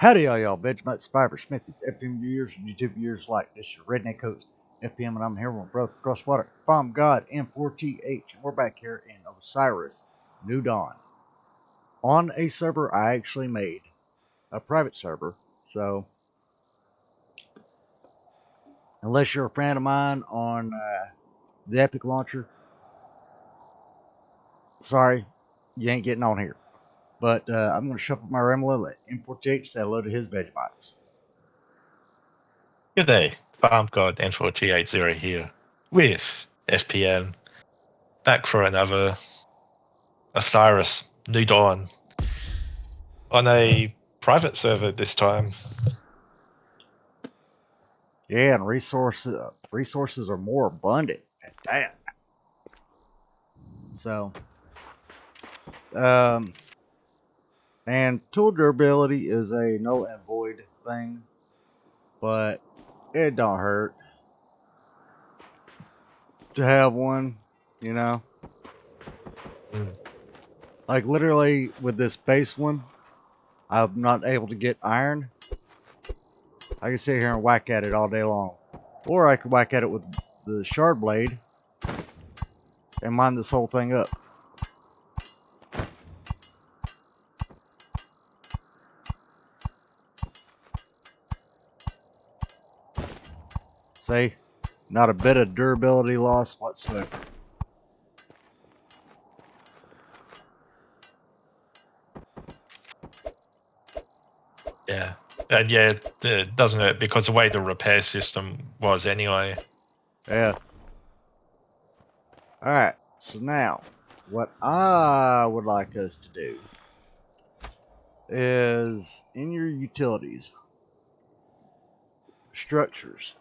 Howdy, all y'all. Benjamin Spiver Smith, FPM viewers and YouTube viewers like this is your Redneck Host, FPM, and I'm here with my brother across water, Farm God, N4TH, and we're back here in Osiris, New Dawn. On a server I actually made, a private server, so unless you're a friend of mine on the Epic Launcher, sorry, you ain't getting on here. But I'm going to shuffle my Remla, let N4TH say hello to his Vegemites. Good day, Farm God N4TH here with FPM, back for another Osiris New Dawn on a private server this time. Yeah, and resources are more abundant at that. So, and tool durability is a null and void thing, but it don't hurt to have one, you know. Like literally with this base one, I'm not able to get iron. I can sit here and whack at it all day long, or I could whack at it with the shard blade and mine this whole thing up. See, not a bit of durability loss whatsoever. Yeah, and yeah, it doesn't hurt because the way the repair system was anyway. Yeah. Alright, so now, what I would like us to do is, in your utilities, structures,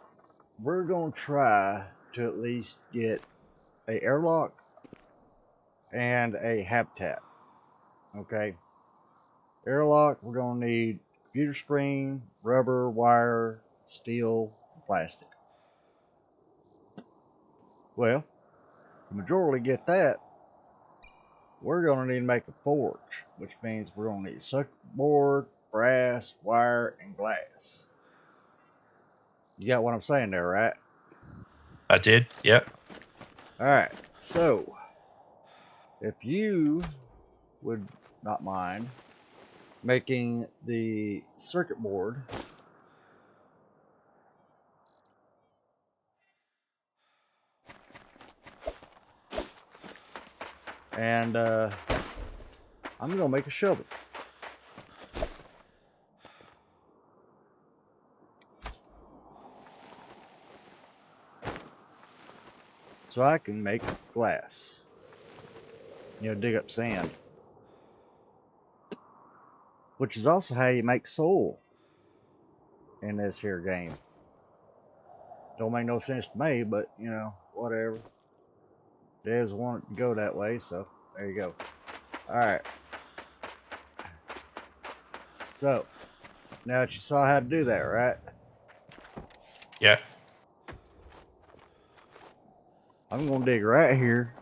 we're going to try to at least get a airlock and a habitat. Okay? Airlock, we're going to need computer screen, rubber, wire, steel, and plastic. Well, to majorly get that, we're going to need to make a forge, which means we're going to need circuit board, brass, wire, and glass. You got what I'm saying there, right? I did, yep. Alright, so if you would not mind making the circuit board and I'm going to make a shovel. So I can make glass. You know, dig up sand. Which is also how you make soil in this here game. Don't make no sense to me, but you know, whatever. Devs want it to go that way, so there you go. Alright. So, now that you saw how to do that, right? Yeah. I'm going to dig right here.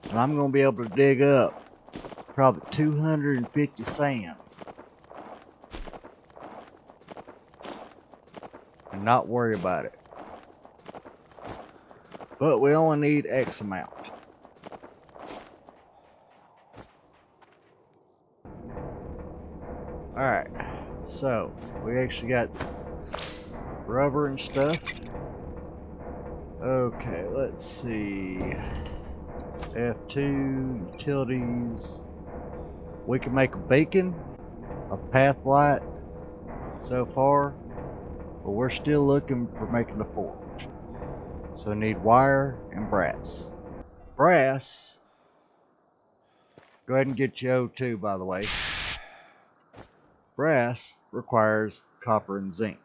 And I'm going to be able to dig up probably 250 sand. And not worry about it. But we only need X amount. Alright, so we actually got rubber and stuff. Okay, let's see. F2, utilities. We can make a beacon, a path light so far, but we're still looking for making a forge. So we need wire and brass. Brass, go ahead and get your O2 by the way. Brass requires copper and zinc.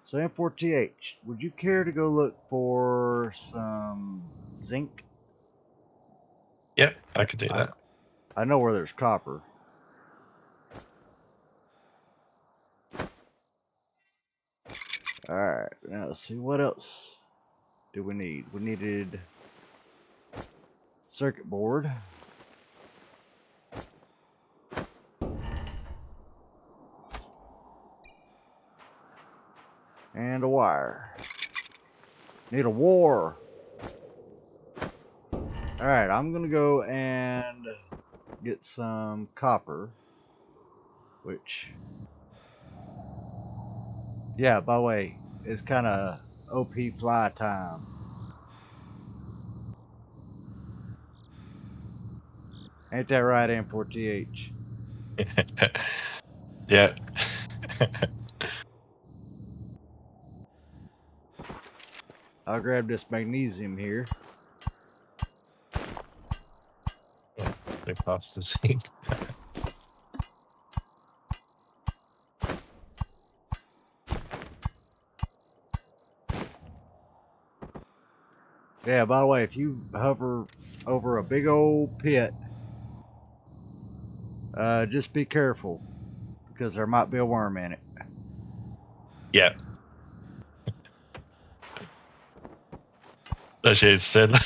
So N4TH, would you care to go look for some zinc? Yep, I could do that. I know where there's copper. Alright, now let's see what else do we need. We needed circuit board. And a wire. Need a war. Alright, I'm gonna go and get some copper. Which... Yeah, by the way, it's kind of OP fly time. Ain't that right, N4TH? Yeah. I'll grab this magnesium here. They passed the zinc. Yeah, by the way, if you hover over a big old pit, just be careful, because there might be a worm in it. Yeah. Actually, it said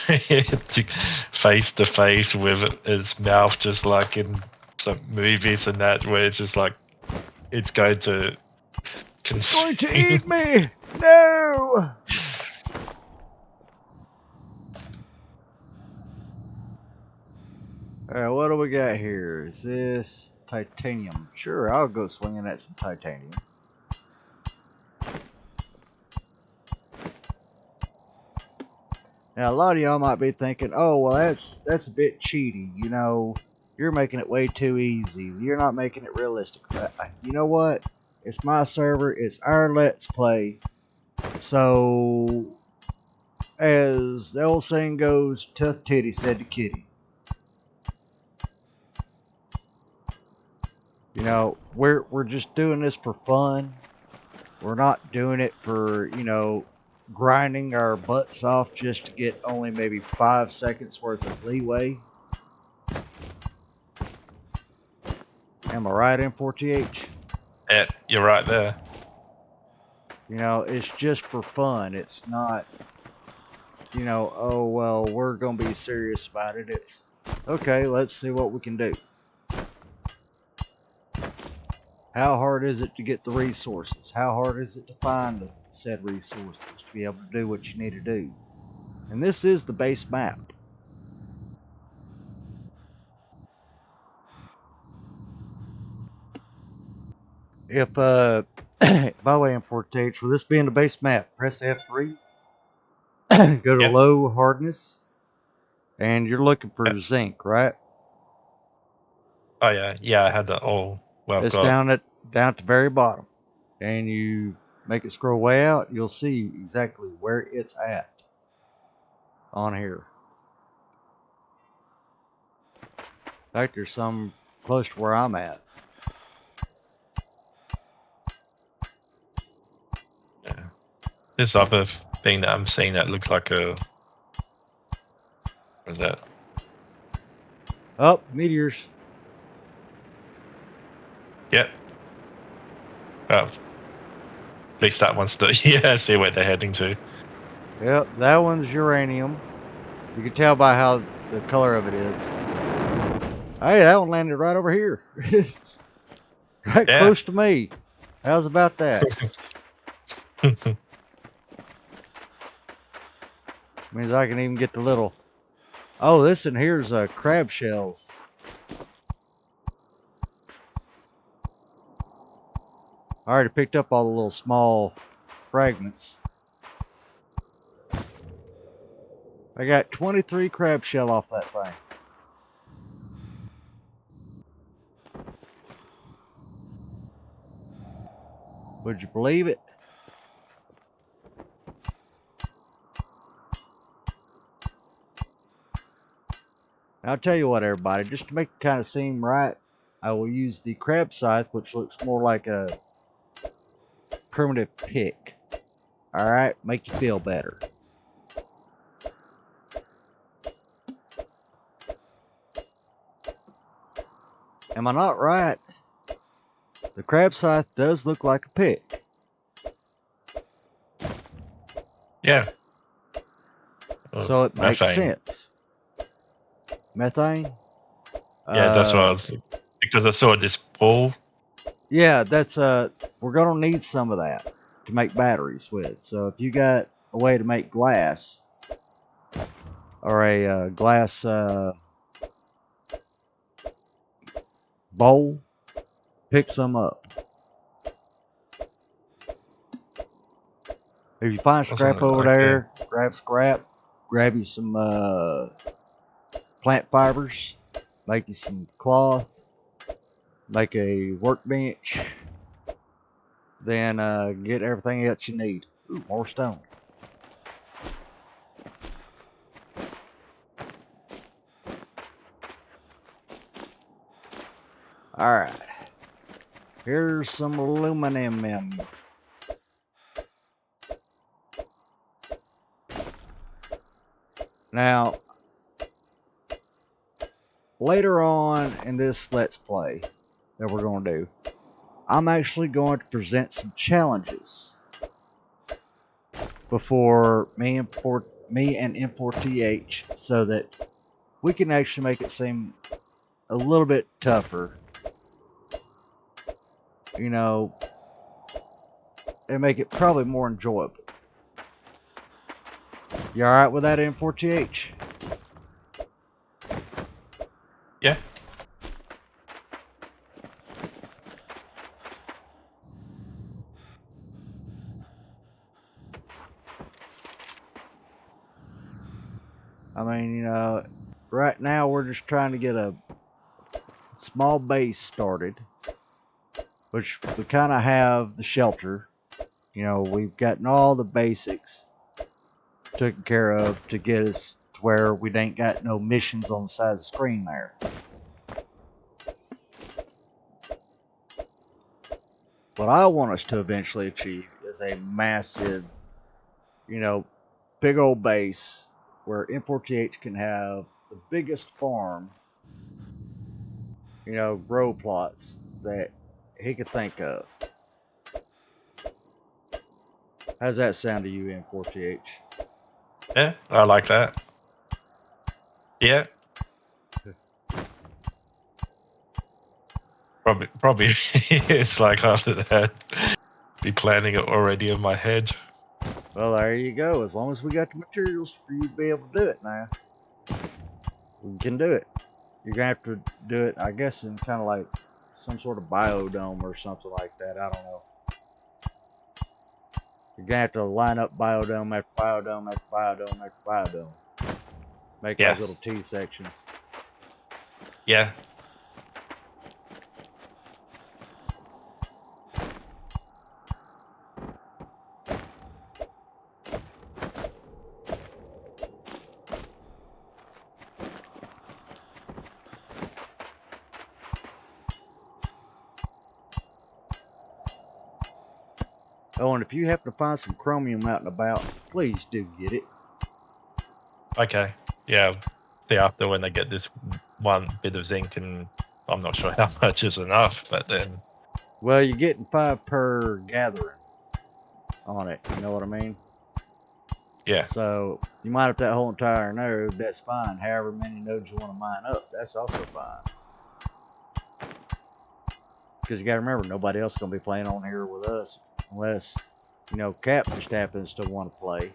face to face with his mouth, just like in some movies and that, where it's just like it's going to It's going to eat me! No! Alright, what do we got here? Is this titanium? Sure, I'll go swinging at some titanium. Now, a lot of y'all might be thinking, oh, well, that's a bit cheaty. You know, you're making it way too easy. You're not making it realistic. But you know what? It's my server. It's our Let's Play. So, as the old saying goes, tough titty said to kitty. You know, we're just doing this for fun. We're not doing it for, you know, grinding our butts off just to get only maybe 5 seconds worth of leeway. Am I right, N4TH? Yeah, you're right there. You know, it's just for fun. It's not, you know, oh, well, we're going to be serious about it. It's, okay, let's see what we can do. How hard is it to get the resources? How hard is it to find the said resources to be able to do what you need to do? And this is the base map. If, by the way, N4TH, for this being the base map, press F3, go to low hardness, and you're looking for zinc, right? Oh yeah, I had that all. Well, It's down at the very bottom, and you make it scroll way out. You'll see exactly where it's at on here. In fact, there's some close to where I'm at. Yeah. This other thing that I'm seeing that looks like a. What is that? Oh, meteors. Yep. Well, at least that one's still. Yeah, I see where they're heading to. Yep, that one's uranium. You can tell by how the color of it is. Hey, that one landed right over here. Right close to me. How's about that? Means I can even get the little... Oh, this in here's crab shells. I already picked up all the little small fragments. I got 23 crab shell off that thing. Would you believe it? I'll tell you what, everybody, just to make it kind of seem right, I will use the crab scythe, which looks more like a primitive pick. Alright, make you feel better. Am I not right? The crab scythe does look like a pick. Yeah. So it makes sense. Methane? Yeah, that's what I was... Because I saw this ball. Yeah, that's we're gonna need some of that to make batteries with. So if you got a way to make glass or a glass bowl, pick some up. If you find scrap over there, grab scrap. Grab you some plant fibers. Make you some cloth. Make a workbench. Then get everything else you need. Ooh, more stone. Alright. Here's some aluminum. Now, later on in this Let's Play that we're going to do, I'm actually going to present some challenges before me and N4TH so that we can actually make it seem a little bit tougher. You know, and make it probably more enjoyable. You alright with that, N4TH? Yeah. I mean, you know, right now we're just trying to get a small base started, which we kind of have the shelter. You know, we've gotten all the basics taken care of to get us to where we ain't got no missions on the side of the screen there. What I want us to eventually achieve is a massive, you know, big old base where N4TH can have the biggest farm, you know, grow plots that he could think of. How's that sound to you, N4TH? Yeah, I like that. Yeah. Probably it's like after that, be planning it already in my head. Well, there you go. As long as we got the materials for you to be able to do it now, we can do it. You're going to have to do it, I guess, in kind of like some sort of biodome or something like that. I don't know. You're going to have to line up biodome after biodome after biodome after biodome. Make like little T sections. Yeah. Oh, and if you happen to find some chromium out and about, please do get it. Okay. Yeah. See after when I get this one bit of zinc, and I'm not sure how much is enough, but then. Well, you're getting 5 per gathering on it. You know what I mean? Yeah. So you mine up that whole entire node. That's fine. However many nodes you want to mine up, that's also fine. Because you got to remember, nobody else is going to be playing on here with us unless, you know, Cap just happens to want to play.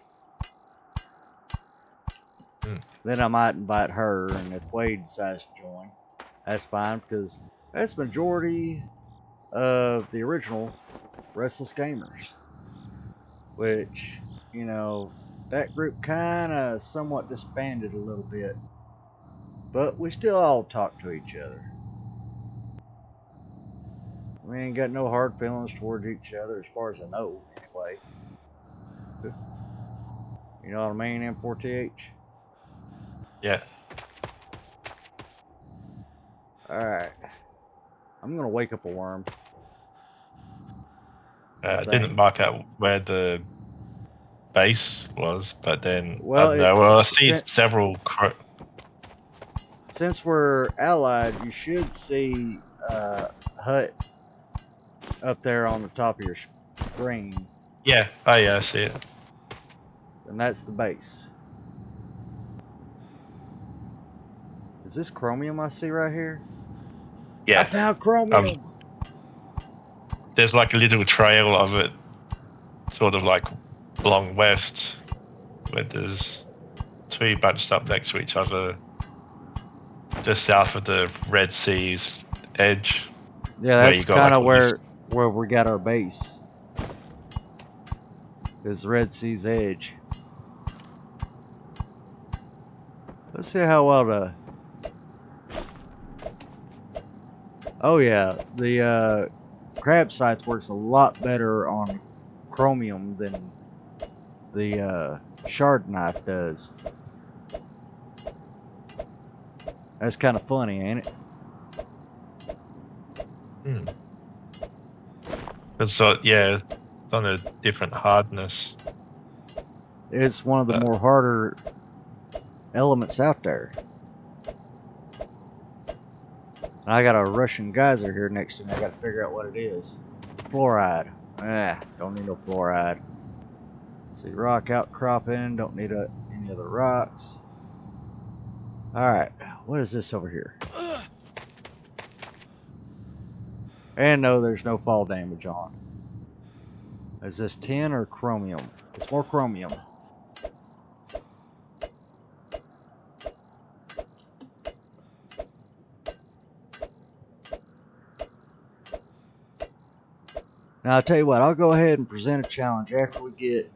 Then I might invite her, and if Wade decides to join, that's fine, because that's the majority of the original Restless Gamers. Which, you know, that group kind of somewhat disbanded a little bit. But we still all talk to each other. We ain't got no hard feelings towards each other as far as I know, anyway. You know what I mean, N4TH? Yeah. Alright. I'm gonna wake up a worm. I didn't mark out where the base was, but then well, I don't know. Well, I see several. Since we're allied, you should see a hut up there on the top of your screen. Yeah. Oh yeah, I see it. And that's the base. Is this chromium I see right here? Yeah. I found chromium! There's like a little trail of it sort of like along west, where there's two bunched up next to each other, just south of the Red Sea's edge. Yeah, Where that's you got, kind like, of all this- where we got our base. Is the Red Sea's edge. Let's see how well the. Oh yeah, the crab sights works a lot better on chromium than the shard knife does. That's kind of funny, ain't it? So yeah, on a different hardness. It's one of the more harder elements out there. And I got a Russian geyser here next to me. I got to figure out what it is. Fluoride. Don't need no fluoride. Let's see, rock outcropping. Don't need any other rocks. Alright, what is this over here? And no, there's no fall damage on. Is this tin or chromium? It's more chromium. Now, I'll tell you what, I'll go ahead and present a challenge after we get,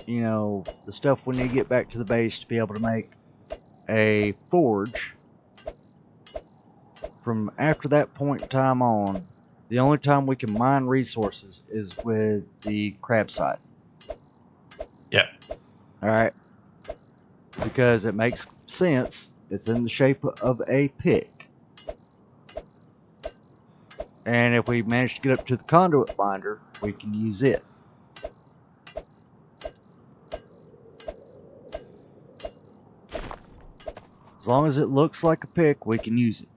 you know, the stuff we need to get back to the base to be able to make a forge. From after that point in time on, the only time we can mine resources is with the crab site. Yeah. Alright? Because it makes sense. It's in the shape of a pick. And if we manage to get up to the conduit binder, we can use it. As long as it looks like a pick, we can use it.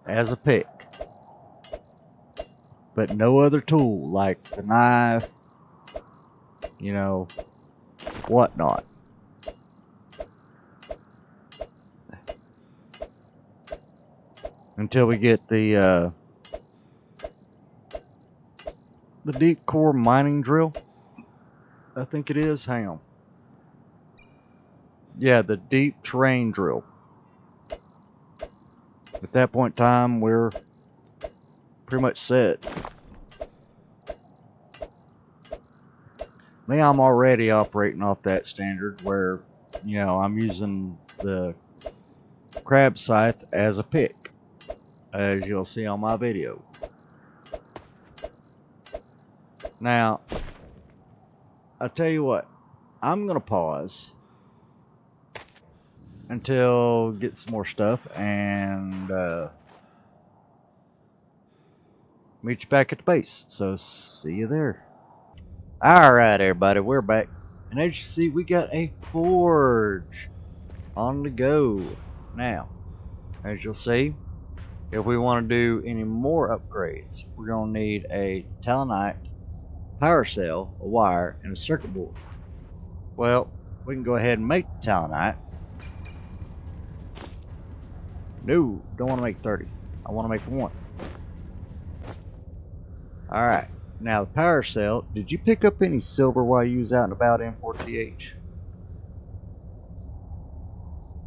As a pick. But no other tool, like the knife, you know, whatnot. Until we get the deep core mining drill. I think it is. Hang on. Yeah, the deep terrain drill. At that point in time, we're pretty much set. Me, I'm already operating off that standard where, you know, I'm using the crab scythe as a pick, as you'll see on my video. Now, I'll tell you what, I'm going to pause until get some more stuff and meet you back at the base. So, see you there. Alright, everybody, we're back. And as you see, we got a forge on the go. Now, as you'll see, if we want to do any more upgrades, we're going to need a talonite, power cell, a wire, and a circuit board. Well, we can go ahead and make the talonite. No, don't want to make 30. I want to make 1. Alright, now the power cell. Did you pick up any silver while you was out and about N4TH?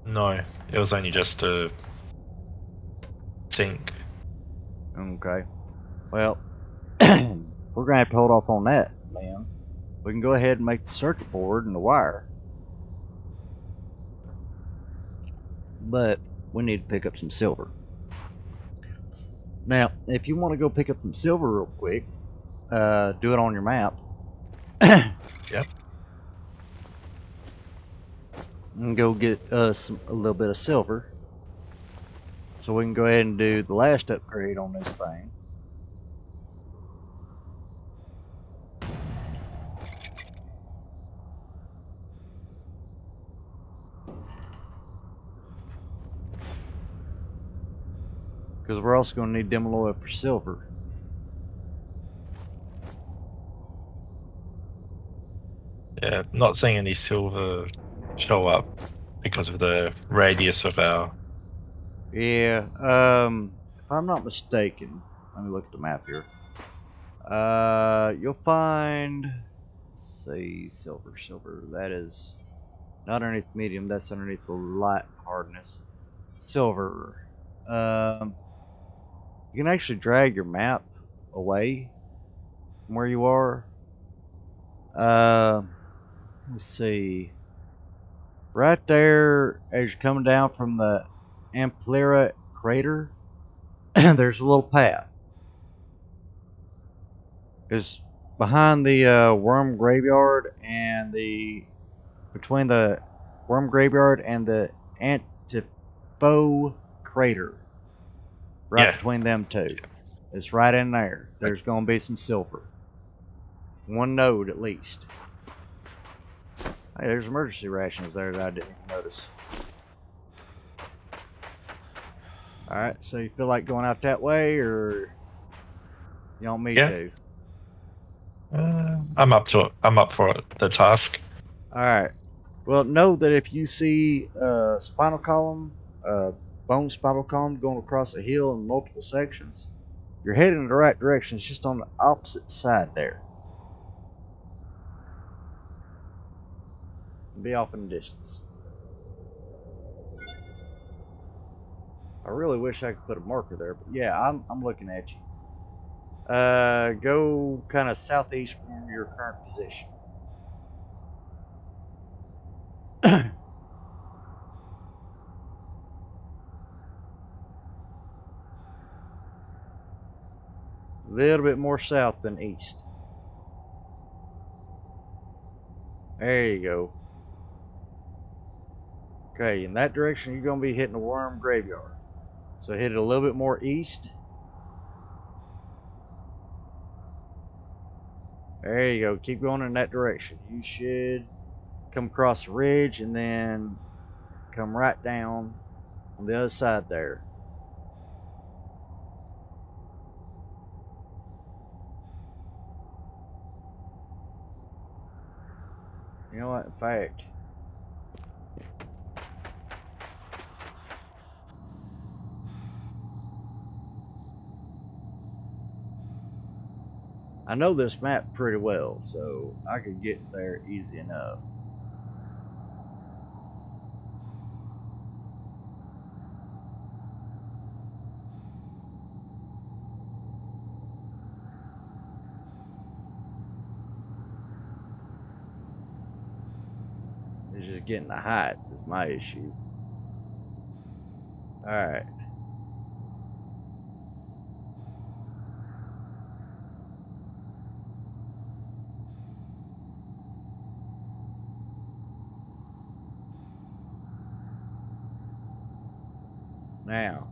No, it was only just a zinc. Okay. Well, we're going to have to hold off on that, man. We can go ahead and make the circuit board and the wire. But we need to pick up some silver. Now, if you want to go pick up some silver real quick, do it on your map. Yep. And go get us a little bit of silver. So we can go ahead and do the last upgrade on this thing. Because we're also going to need Demoloy for silver. Yeah, not seeing any silver show up because of the radius of our... Yeah, if I'm not mistaken, let me look at the map here. You'll find, let's see, silver. That is not underneath medium. That's underneath the light hardness. Silver. You can actually drag your map away from where you are. Let's see. Right there, as you're coming down from the Amplera crater, there's a little path. Because behind the worm graveyard and between the worm graveyard and the Antipo crater, right between them two, it's right in there. There's going to be some silver. One node at least. Hey, there's emergency rations there that I didn't even notice. Alright, so you feel like going out that way, or you want me to? I'm up to it. I'm up for the task. Alright. Well, know that if you see spinal column, bone spinal column going across a hill in multiple sections, you're heading in the right direction. It's just on the opposite side there. Be off in the distance. I really wish I could put a marker there, but yeah, I'm looking at you. Go kind of southeast from your current position. A little bit more south than east. There you go. Okay, in that direction, you're going to be hitting the worm graveyard. So hit it a little bit more east. There you go. Keep going in that direction. You should come across the ridge and then come right down on the other side there. You know what? In fact, I know this map pretty well, so I could get there easy enough. It's just getting the height is my issue. Alright. Now,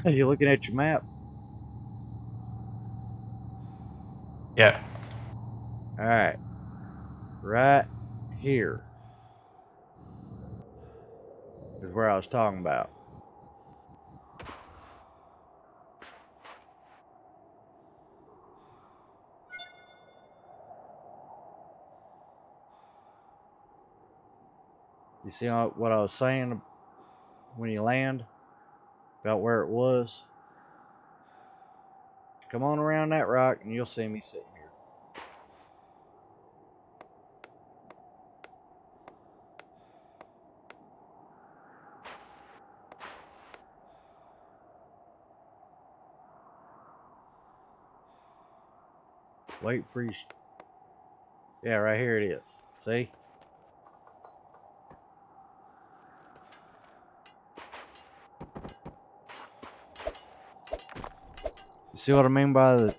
you looking at your map? Yeah. Alright. Right here is where I was talking about. You see what I was saying when you land? About where it was? Come on around that rock and you'll see me sitting here. Wait for you. Yeah, right here it is. See? You see what I mean by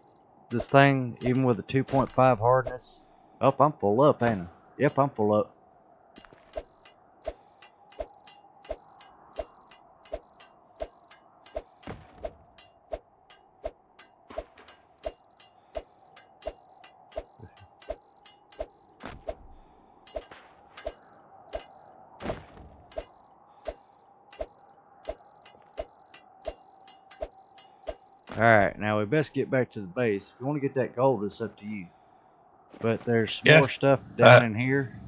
this thing, even with a 2.5 hardness? Oh, I'm full up, ain't I? Yep, I'm full up. Alright, now we best get back to the base. If you want to get that gold, it's up to you. But there's more stuff down in here.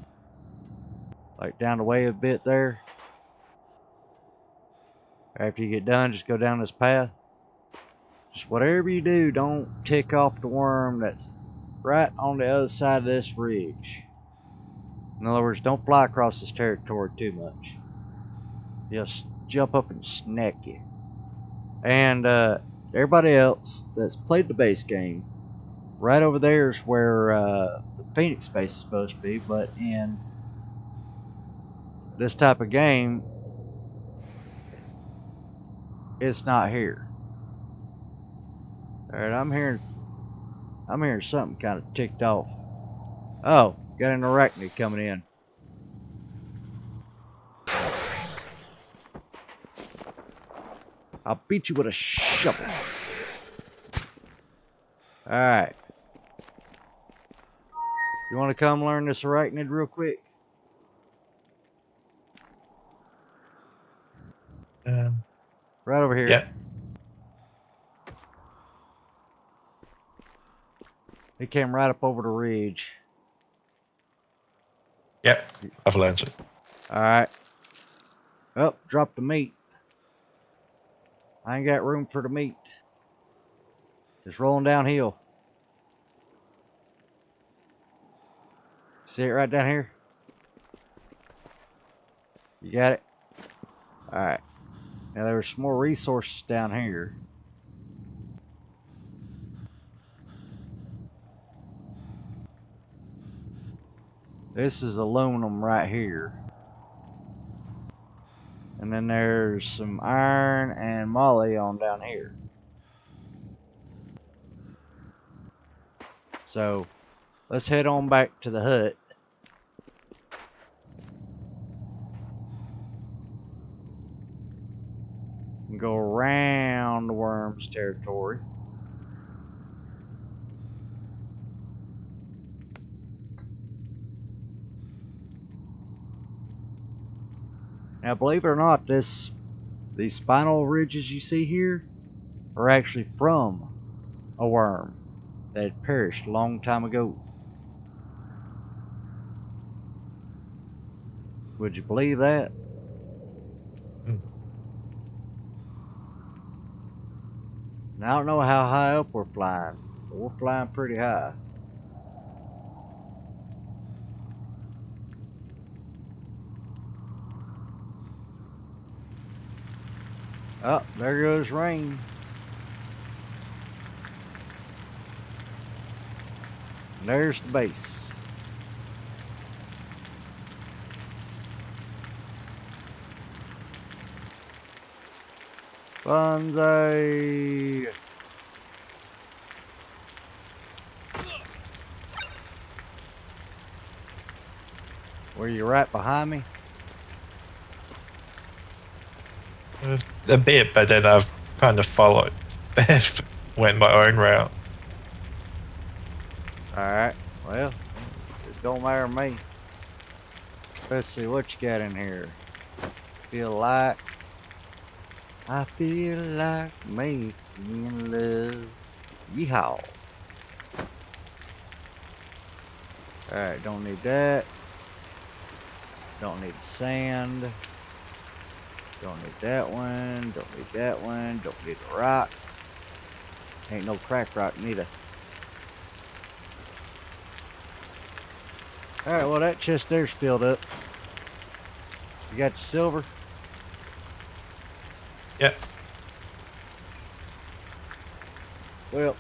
Like down the way a bit there. After you get done, just go down this path. Just whatever you do, don't tick off the worm that's right on the other side of this ridge. In other words, don't fly across this territory too much. Just jump up and snack you. And everybody else that's played the base game, right over there is where the Phoenix base is supposed to be, but in this type of game, it's not here. Alright, I'm hearing something kind of ticked off. Oh, got an arachnid coming in. I'll beat you with a shovel. Alright. You want to come learn this arachnid real quick? Right over here. Yeah. He came right up over the ridge. Yep. I've learned it. Alright. Oh, drop the meat. I ain't got room for the meat. Just rolling downhill. See it right down here? You got it? Alright. Now there's some more resources down here. This is aluminum right here. And then there's some iron and moly on down here. So let's head on back to the hut. And go around the worms territory. Now, believe it or not, these spinal ridges you see here are actually from a worm that had perished a long time ago. Would you believe that? Now, I don't know how high up we're flying, but we're flying pretty high. Oh, there goes rain. There's the base. Bonsai. Were you right behind me? A bit, but then I've kind of followed. Went my own route. Alright, well, it don't matter to me. Let's see what you got in here. I feel like making love. Yeehaw. Alright, don't need that. Don't need sand. Don't need that one. Don't need that one. Don't need the rock. Ain't no crack rock neither. Alright, well that chest there's filled up. You got your silver? Yep. Well,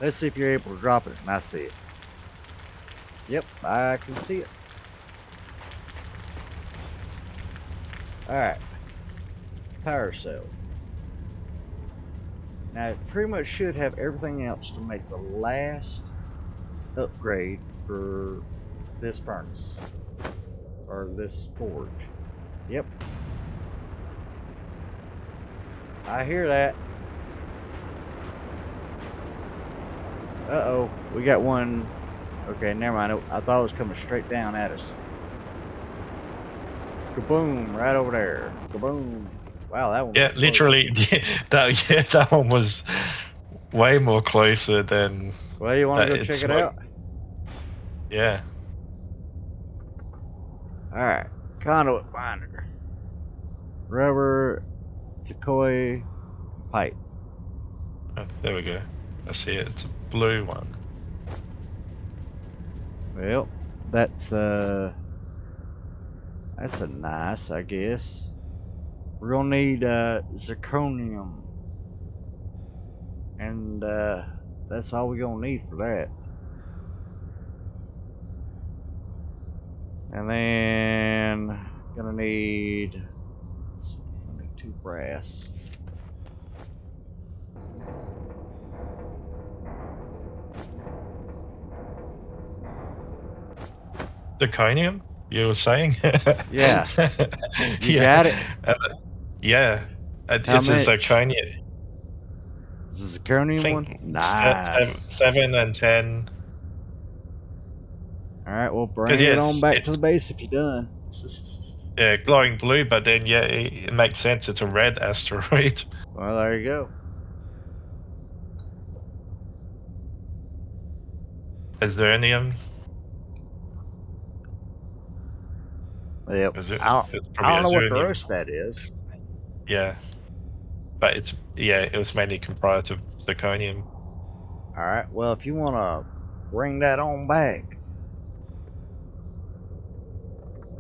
let's see if you're able to drop it and I see it. Yep, I can see it. Alright. Power cell. Now it pretty much should have everything else to make the last upgrade for this furnace. Or this forge. Yep. I hear that. Uh-oh. We got one. Okay, never mind. I thought it was coming straight down at us. Kaboom! Right over there. Kaboom! Wow, that one. Yeah, was literally. close. That one was way more closer than. Well, you want to go check it out? Yeah. Alright. Conduit binder. Rubber. Sequoia. pipe. Oh, there we go. I see it. It's a blue one. Well, that's a nice, I guess. We're gonna need zirconium, and that's all we're gonna need for that. And then gonna need 2 brass. Zirconium? You were saying? Yeah, you Yeah. got it. Yeah. How It's a much? zirconium. This is a I zirconium one. think Nice. 7 and 10. All right, well, Because bring yeah, it on back to it's the base if you're done. yeah, glowing blue, but then yeah, it makes sense. It's a red asteroid. Well, there you go. Azurnium. Yep. Is it? It's I probably don't know what the Azurnium. rest of that is. Yeah, but it was mainly comprised of zirconium. All right. Well, if you want to bring that on back,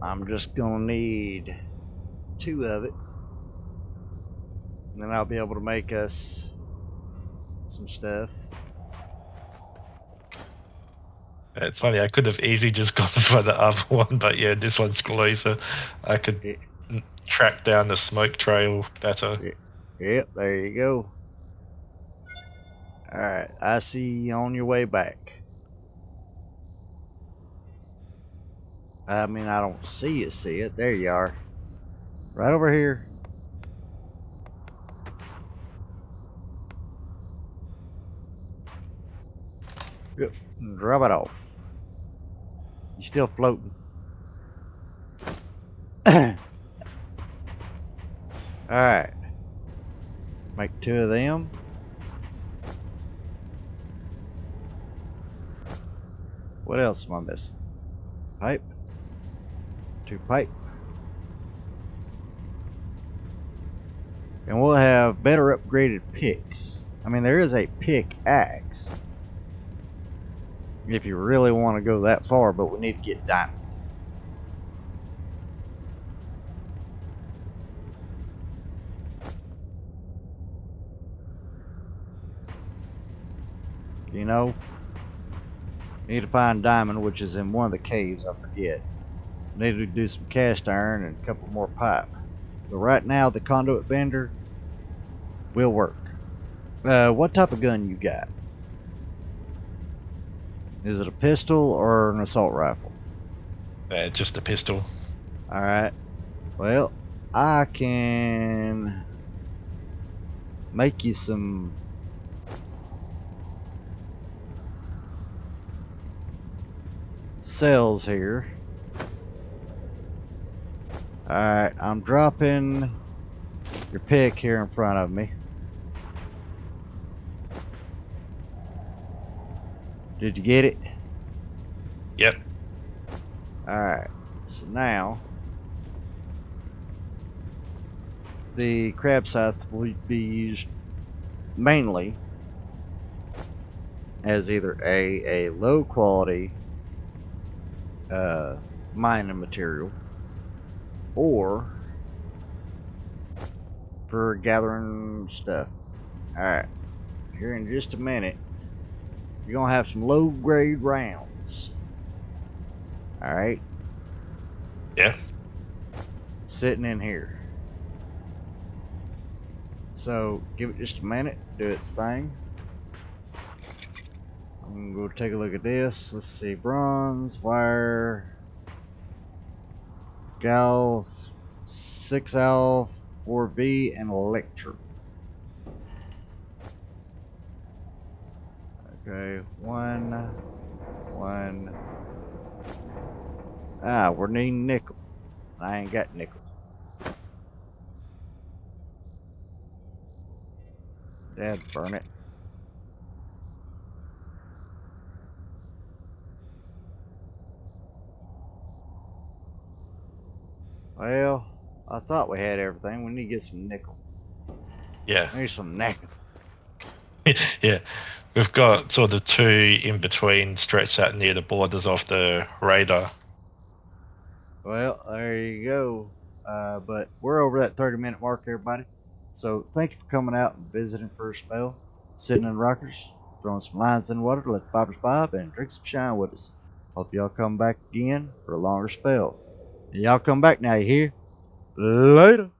I'm just gonna need 2 of it, and then I'll be able to make us some stuff. It's funny. I could have easily just gone for the other one, but yeah, this one's glue, so I could Yep. track down the smoke trail better. Yep. There you go. All right. I see you on your way back. I mean, I don't see you. See it? There you are. Right over here. Yep. Drop it off. You still floating? All right. Make 2 of them. What else am I missing? Pipe. 2 pipe. And we'll have better upgraded picks. I mean, there is a pickaxe if you really want to go that far, but we need to get diamond. You know, need to find diamond, which is in one of the caves. I forget. Need to do some cast iron and a couple more pipe. But right now, the conduit bender will work. What type of gun you got? Is it a pistol or an assault rifle? Just a pistol. All right. Well, I can make you some cells here. Alright, I'm dropping your pick here in front of me. Did you get it? Yep. Alright, so now the crab scythe will be used mainly as either a low quality mining material or for gathering stuff. Alright, here in just a minute, you're gonna have some low grade rounds. Alright? Yeah. Sitting in here. So give it just a minute, do its thing. I'm gonna go take a look at this. Let's see, bronze, wire, gal, 6L, 4V, and electric. Okay, one. Ah, we're needing nickel. I ain't got nickel. Dad, burn it. Well, I thought we had everything. We need to get some nickel. Yeah. Maybe some knacking. Yeah. We've got sort of two in between stretched out near the borders of the radar. Well, there you go. But we're over that 30-minute mark, everybody. So thank you for coming out and visiting for a spell, sitting in rockers, throwing some lines in the water, let the bobbers bob, and drink some shine with us. Hope y'all come back again for a longer spell. And y'all come back now, you hear? Later.